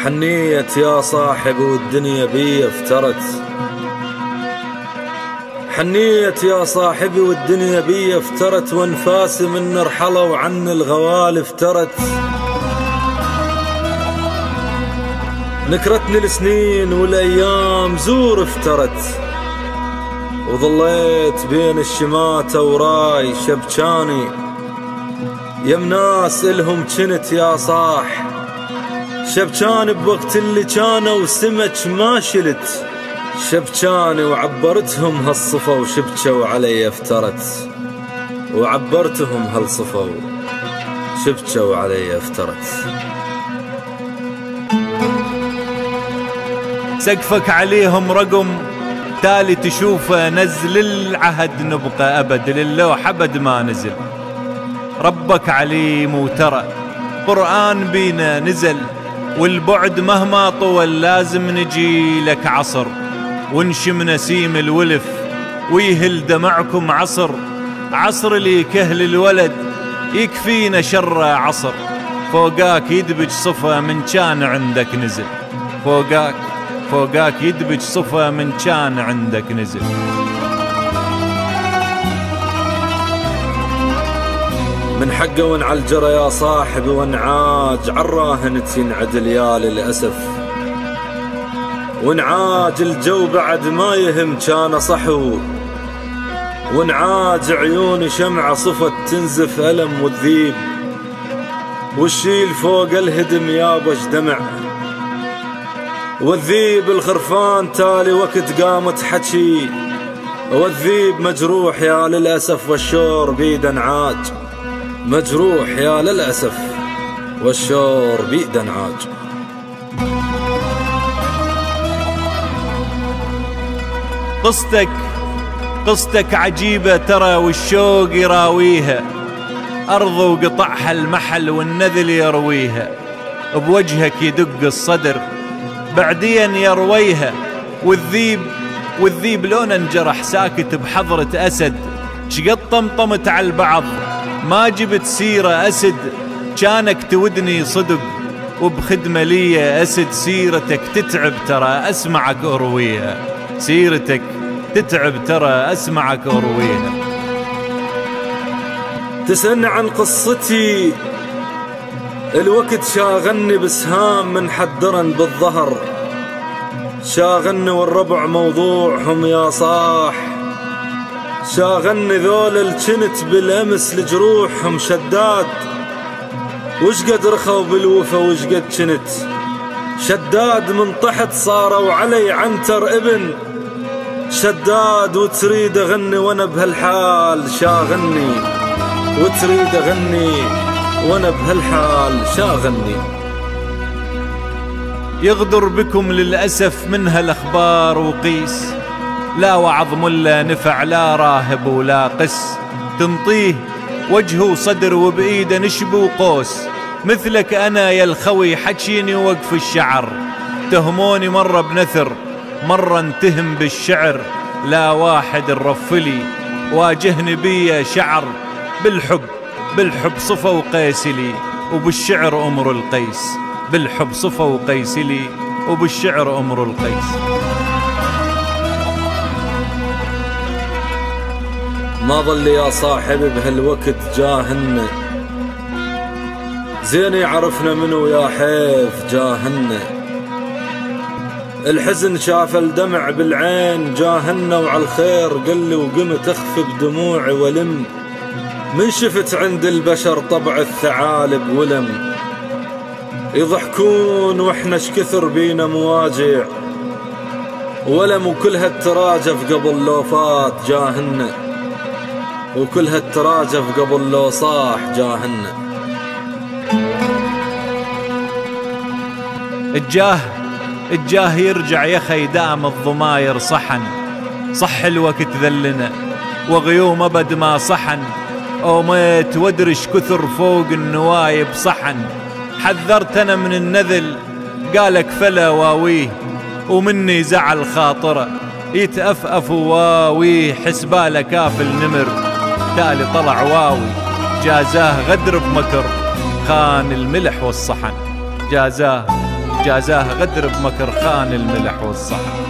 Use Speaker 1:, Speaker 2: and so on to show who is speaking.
Speaker 1: حنيت يا صاحب والدنيا بي افترت، حنيت يا صاحبي والدنيا بي افترت، وانفاسي من رحلوا عن الغوال افترت. نكرتني السنين والايام زور افترت، وظليت بين الشماتة وراي شبجاني. يم ناس الهم جنت يا صاح شبجاني بوقت اللي كانوا وسمك ما شلت، شبجاني وعبرتهم هالصفا وشبكوا علي افترت، وعبرتهم هالصفا وشبكوا علي افترت.
Speaker 2: سقفك عليهم رقم تالي تشوفه نزل العهد، نبقى أبد للوح أبد ما نزل. ربك عليم وترى قرآن بينا نزل، والبعد مهما طول لازم نجي لك عصر، ونشم نسيم الولف ويهل دمعكم عصر. عصر اللي كهل الولد يكفينا شر عصر، فوقاك يدبج صفا من كان عندك نزل، فوقاك يدبج صفا من كان عندك نزل.
Speaker 1: من حقه ونعالجره يا صاحبي ونعاج عالراهن تنعدل يا للأسف، ونعاج الجو بعد ما يهم كان صحو، ونعاج عيوني شمعة صفت تنزف ألم والذيب، والشيل فوق الهدم يابش دمع، والذيب الخرفان تالي وقت قامت حكي، والذيب مجروح يا للأسف والشور بيد انعاج، مجروح يا للأسف والشور بيد انعاج.
Speaker 2: قصتك عجيبة ترى والشوق يراويها، أرض وقطعها المحل والنذل يرويها، بوجهك يدق الصدر بعدين يرويها. والذيب لون انجرح ساكت بحضرة أسد، شقد طمطمت على البعض ما جبت سيرة أسد، كانك تودني صدق وبخدمة لي أسد. سيرتك تتعب ترى أسمعك أرويها، سيرتك تتعب ترى أسمعك أرويها.
Speaker 1: تسألني عن قصتي الوقت شاغلني بسهام من حدرن بالظهر، شاغلني والربع موضوعهم يا صاح، شاغلني ذول الجنت بالأمس لجروحهم شداد، وش قد رخوا بالوفا وش قد جنت شداد. من تحت صاروا علي عنتر ابن شداد، وتريد اغني وانا بهالحال شاغلني، وتريد اغني وانا بهالحال شاغلني.
Speaker 2: يغدر بكم للأسف من هالأخبار وقيس، لا وعظ ملا نفع لا راهب ولا قس، تنطيه وجه وصدر وبإيده نشب وقوس. مثلك أنا يا الخوي حكيني وقف الشعر، تهموني مرة بنثر مرة انتهم بالشعر، لا واحد الرفلي واجهني بيا شعر. بالحب صفا وقيس لي وبالشعر أمر القيس، بالحب صفا وقيس لي وبالشعر أمر القيس.
Speaker 1: ما ظل يا صاحبي بهالوقت جاهنا، زين يعرفنا منو يا حيف جاهنا. الحزن شاف الدمع بالعين جاهنا، وعلى الخير قلي وقمت اخفي بدموعي ولم. من شفت عند البشر طبع الثعالب ولم، يضحكون واحنا شكثر بينا مواجع ولم، وكل هالتراجف قبل لو فات جاهنا، وكل هالتراجف قبل لو صاح جاهنا.
Speaker 2: الجاه يرجع يا خي دام الضماير صحن، صح الوقت ذلنا وغيوم أبد ما صحن، أوميت وادرش كثر فوق النوايب صحن. حذرت أنا من النذل قالك فلا واويه، ومني زعل خاطره يتأفأف واويه. حسباله كافل نمر تالي طلع واوي، جازاه غدر بمكر خان الملح والصحن، جازاه جازاه غدر بمكر خان الملح والصحن.